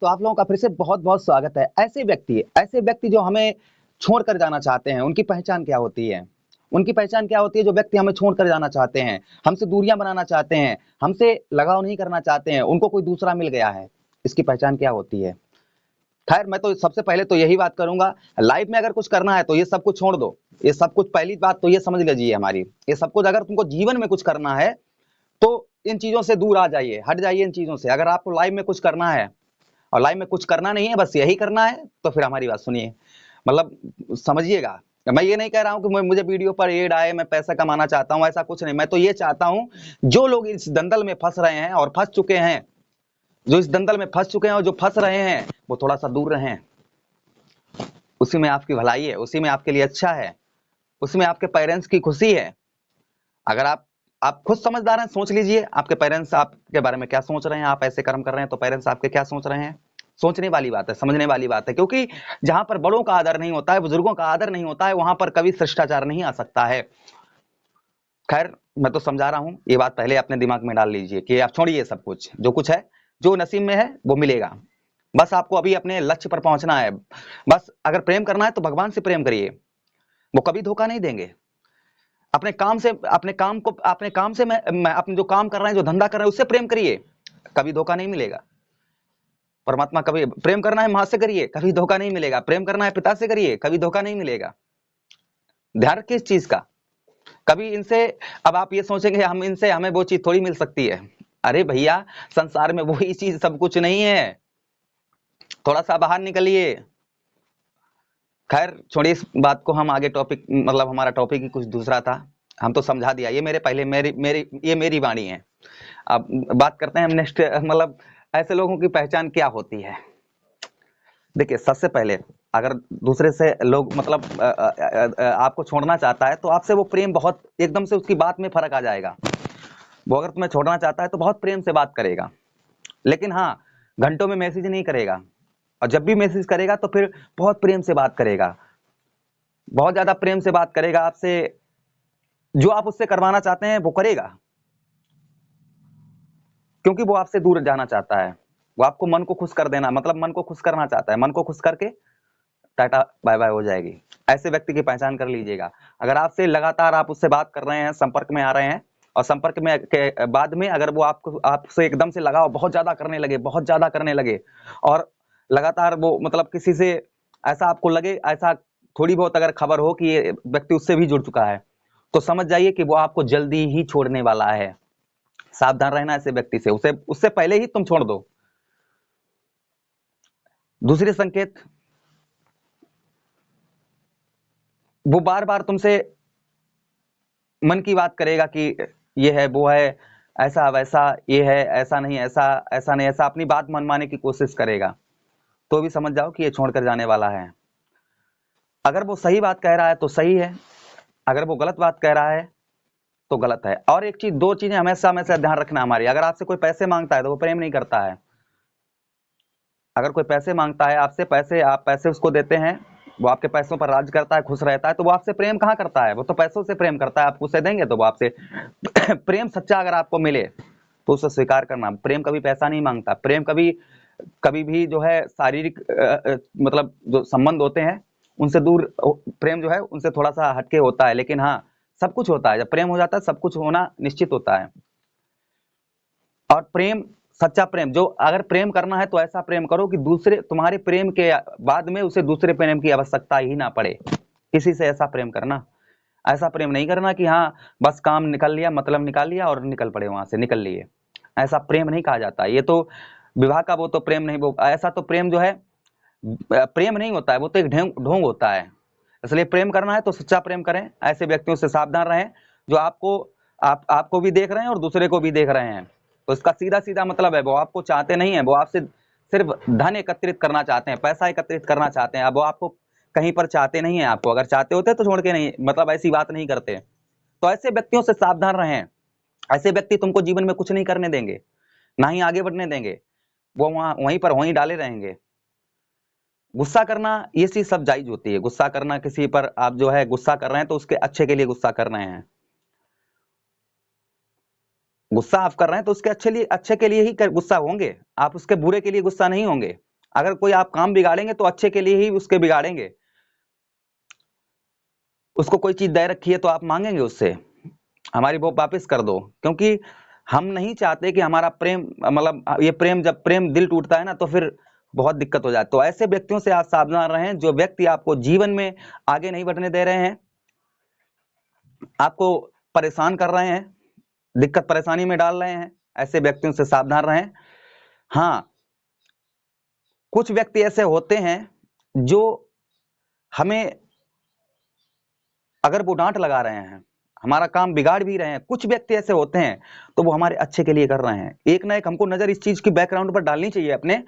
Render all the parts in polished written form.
तो आप लोगों का फिर से बहुत-बहुत स्वागत है। ऐसे व्यक्ति जो हमें छोड़ कर जाना चाहते हैं, उनकी पहचान क्या होती है? उनकी पहचान क्या होती है जो व्यक्ति हमें छोड़ कर जाना चाहते हैं, हमसे दूरियाँ बनाना चाहते हैं, हमसे लगाव नहीं करना चाहते हैं, उनको कोई दूसरा मिल गया है, इसकी पहचान क्या होती है? खैर मैं तो सबसे पहले तो यही बात करूँगा, लाइफ में अगर कुछ करना है तो ये सब कुछ छोड़ दो। ये सब कुछ पहली बात तो ये समझ लीजिए हमारी, ये सब कुछ अगर तुमको जीवन में कुछ करना है, तो इन चीज़ों से दूर आ जाइए, हट जाइए इन चीज़ों से। अगर आपको लाइफ में कुछ करना है और लाइफ में कुछ करना नहीं है, बस यही करना है, तो फिर हमारी बात सुनिए। मतलब समझिएगा, मैं ये नहीं कह रहा हूँ कि मुझे वीडियो पर ऐड आए, मैं पैसा कमाना चाहता हूँ, ऐसा कुछ नहीं। मैं तो ये चाहता हूँ, जो लोग इस दलदल में फँस रहे हैं और फँस चुके हैं, जो इस दलदल में फँस चुके हैं और जो फँस रहे हैं, वो थोड़ा-सा दूर रहें। उसी में आपकी भलाई है, उसी में आपके लिए अच्छा है, उसमें आपके पेरेंट्स की खुशी है। अगर आप खुद समझदार हैं, सोच लीजिए आपके पेरेंट्स आपके बारे में क्या सोच रहे हैं, आप ऐसे कर्म कर रहे हैं तो पेरेंट्स आपके क्या सोच रहे हैं। सोचने वाली बात है, समझने वाली बात है, क्योंकि जहां पर बड़ों का आदर नहीं होता है, बुजुर्गों का आदर नहीं होता है, वहां पर कभी शिष्टाचार नहीं आ सकता है। खैर मैं तो समझा रहा हूं, ये बात पहले अपने दिमाग में डाल लीजिए कि आप छोड़िए सब कुछ, जो कुछ है, जो नसीब में है वो मिलेगा। बस आपको अभी अपने लक्ष्य पर पहुंचना है। बस अगर प्रेम करना है तो भगवान से प्रेम करिए, वो कभी धोखा नहीं देंगे। अपने काम से मैं अपने जो काम कर रहे हैं, जो धंधा कर रहे हैं, उससे प्रेम करिए, कभी धोखा नहीं मिलेगा। परमात्मा कभी प्रेम करना है मां से करिए, कभी धोखा नहीं मिलेगा। प्रेम करना है पिता से करिए, कभी धोखा नहीं मिलेगा। ध्यान रखिए इस चीज का। कभी इनसे, अब आप ये सोचेंगे हम इनसे हमें वो चीज थोड़ी मिल सकती है। अरे भैया, संसार में वही चीज सब कुछ नहीं है, थोड़ा सा बाहर निकलिए। खैर छोड़िए इस बात को, हम आगे टॉपिक, मतलब हमारा टॉपिक ही कुछ दूसरा था। हम तो समझा दिया, ये मेरी वाणी है। अब बात करते हैं हम नेक्स्ट, मतलब ऐसे लोगों की पहचान क्या होती है। देखिए सबसे पहले, अगर दूसरे से लोग मतलब आपको छोड़ना चाहता है, तो आपसे वो प्रेम बहुत एकदम से उसकी बात में फर्क आ जाएगा। वो अगर तुम्हें छोड़ना चाहता है तो बहुत प्रेम से बात करेगा, लेकिन हाँ, घंटों में मैसेज नहीं करेगा, और जब भी मैसेज करेगा तो फिर बहुत प्रेम से बात करेगा, बहुत ज्यादा प्रेम से बात करेगा आपसे। जो आप उससे करवाना चाहते हैं वो करेगा, क्योंकि वो आपसे दूर जाना चाहता है। वो आपको मन को खुश कर देना, मतलब मन को खुश करना चाहता है, मन को खुश करके टाटा बाय बाय हो जाएगी। ऐसे व्यक्ति की पहचान कर लीजिएगा। अगर आपसे लगातार आप उससे बात कर रहे हैं, संपर्क में आ रहे हैं, और संपर्क में के बाद में अगर वो आपको आपसे एकदम से लगाव बहुत ज्यादा करने लगे, बहुत ज्यादा करने लगे, और लगातार वो मतलब किसी से ऐसा आपको लगे, ऐसा थोड़ी बहुत अगर खबर हो कि ये व्यक्ति उससे भी जुड़ चुका है, तो समझ जाइए कि वो आपको जल्दी ही छोड़ने वाला है। सावधान रहना ऐसे व्यक्ति से, उसे उससे पहले ही तुम छोड़ दो। दूसरे संकेत, वो बार बार तुमसे मन की बात करेगा कि ये है, वो है, ऐसा वैसा, ये है, ऐसा नहीं, ऐसा ऐसा नहीं, ऐसा अपनी बात मनवाने की कोशिश करेगा, तो भी समझ जाओ कि ये छोड़कर जाने वाला है। अगर वो सही बात कह रहा है तो सही है, अगर वो गलत बात कह रहा है तो गलत है। और एक चीज, दो चीजें हमेशा हमेशा ध्यान रखना हमारी। अगर आपसे कोई पैसे मांगता है तो वो प्रेम नहीं करता है। अगर कोई पैसे मांगता है आपसे, पैसे आप पैसे उसको देते हैं, वो आपके पैसों पर राज करता है, खुश रहता है, तो वो आपसे प्रेम कहाँ करता है? वो तो पैसों से प्रेम करता है। आप उसे देंगे तो वो आपसे प्रेम सच्चा अगर आपको मिले तो उसे स्वीकार करना। प्रेम कभी पैसा नहीं मांगता। प्रेम कभी कभी भी जो है शारीरिक मतलब जो संबंध होते हैं उनसे दूर, प्रेम जो है उनसे थोड़ा सा हटके होता है, लेकिन हाँ, सब कुछ होता है। जब प्रेम हो जाता है सब कुछ होना निश्चित होता है। और प्रेम, सच्चा प्रेम, जो अगर प्रेम करना है तो ऐसा प्रेम करो कि दूसरे तुम्हारे प्रेम के बाद में उसे दूसरे प्रेम की आवश्यकता ही ना पड़े। किसी से ऐसा प्रेम करना, ऐसा प्रेम नहीं करना कि हाँ बस काम निकल लिया, मतलब निकाल लिया और निकल पड़े, वहां से निकल लिए। ऐसा प्रेम नहीं कहा जाता। ये तो विवाह का वो तो प्रेम नहीं, वो ऐसा तो प्रेम जो है प्रेम नहीं होता है, वो तो एक ढोंग होता है। इसलिए प्रेम करना है तो सच्चा प्रेम करें। ऐसे व्यक्तियों से सावधान रहें जो आपको भी देख रहे हैं और दूसरे को भी देख रहे हैं। तो इसका सीधा सीधा मतलब है, वो आपको चाहते नहीं है, वो आपसे सिर्फ धन एकत्रित करना चाहते हैं, पैसा एकत्रित करना चाहते हैं। अब वो आपको कहीं पर चाहते नहीं है। आपको अगर चाहते होते तो छोड़ के नहीं, मतलब ऐसी बात नहीं करते। तो ऐसे व्यक्तियों से सावधान रहें। ऐसे व्यक्ति तुमको जीवन में कुछ नहीं करने देंगे, ना ही आगे बढ़ने देंगे। वो वहीं पर वहीं डाले रहेंगे। गुस्सा करना, ये चीज सब जायज होती है। गुस्सा करना, किसी पर आप जो है गुस्सा कर रहे हैं तो उसके अच्छे के लिए गुस्सा कर रहे हैं। गुस्सा आप कर रहे हैं तो उसके अच्छे के लिए ही गुस्सा होंगे, आप उसके बुरे के लिए गुस्सा नहीं होंगे। अगर कोई आप काम बिगाड़ेंगे तो अच्छे के लिए ही उसके बिगाड़ेंगे। उसको कोई चीज दे रखी है तो आप मांगेंगे उससे, हमारी वो वापस कर दो, क्योंकि हम नहीं चाहते कि हमारा प्रेम, मतलब ये प्रेम, जब प्रेम दिल टूटता है ना तो फिर बहुत दिक्कत हो जाती है। तो ऐसे व्यक्तियों से आप सावधान रहें, जो व्यक्ति आपको जीवन में आगे नहीं बढ़ने दे रहे हैं, आपको परेशान कर रहे हैं, दिक्कत परेशानी में डाल रहे हैं, ऐसे व्यक्तियों से सावधान रहें। हाँ, कुछ व्यक्ति ऐसे होते हैं जो हमें, अगर वो डांट लगा रहे हैं, हमारा काम बिगाड़ भी रहे हैं, कुछ व्यक्ति ऐसे होते हैं तो वो हमारे अच्छे के लिए कर रहे हैं। एक ना एक हमको नजर इस चीज की बैकग्राउंड पर डालनी चाहिए, अपने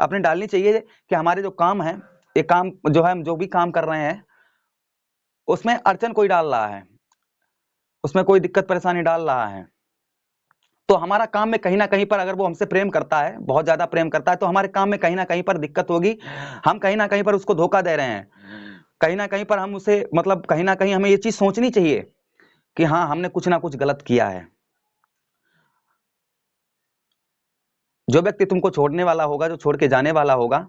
अपने डालनी चाहिए कि हमारे जो काम है, ये काम जो है, हम जो भी काम कर रहे हैं उसमें अड़चन कोई डाल रहा है, उसमें कोई दिक्कत परेशानी डाल रहा है, तो हमारा काम में कहीं ना कहीं पर, अगर वो हमसे प्रेम करता है, बहुत ज्यादा प्रेम करता है, तो हमारे काम में कहीं ना कहीं पर दिक्कत होगी। हम कहीं ना कहीं पर उसको धोखा दे रहे हैं, कहीं ना कहीं पर हम उसे, मतलब कहीं ना कहीं हमें ये चीज सोचनी चाहिए कि हाँ, हमने कुछ ना कुछ गलत किया है। जो व्यक्ति तुमको छोड़ने वाला होगा, जो छोड़ के जाने वाला होगा,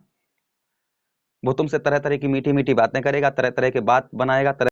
वो तुमसे तरह तरह की मीठी मीठी बातें करेगा, तरह तरह के बात बनाएगा, तरह